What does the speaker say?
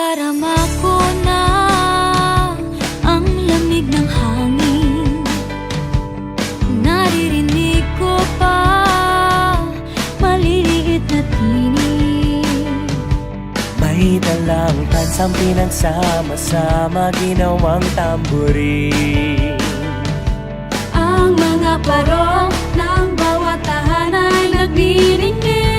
Nadarama ko na ang lamig ng hangin. Naririnig ko pa maliliit na tinig. May dalang tansang pinagsama-sama, ginawang tambourine. Ang mga parong ng bawat tahanay nagniningning.